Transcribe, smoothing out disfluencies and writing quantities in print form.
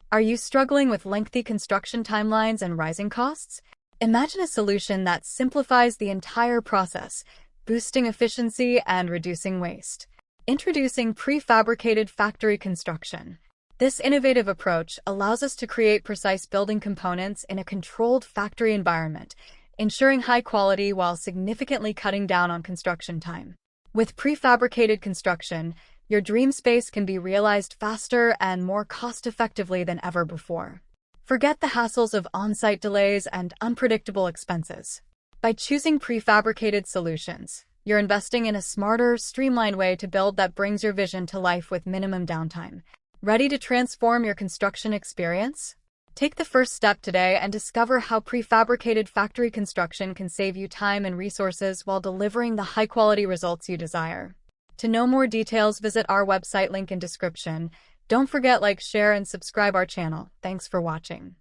Are you struggling with lengthy construction timelines and rising costs? Imagine a solution that simplifies the entire process, boosting efficiency and reducing waste. Introducing prefabricated factory construction. This innovative approach allows us to create precise building components in a controlled factory environment, ensuring high quality while significantly cutting down on construction time. With prefabricated construction, your dream space can be realized faster and more cost-effectively than ever before. Forget the hassles of on-site delays and unpredictable expenses. By choosing prefabricated solutions, you're investing in a smarter, streamlined way to build that brings your vision to life with minimum downtime. Ready to transform your construction experience? Take the first step today and discover how prefabricated factory construction can save you time and resources while delivering the high-quality results you desire. To know more details, visit our website link in description. Don't forget like, share, and subscribe our channel. Thanks for watching.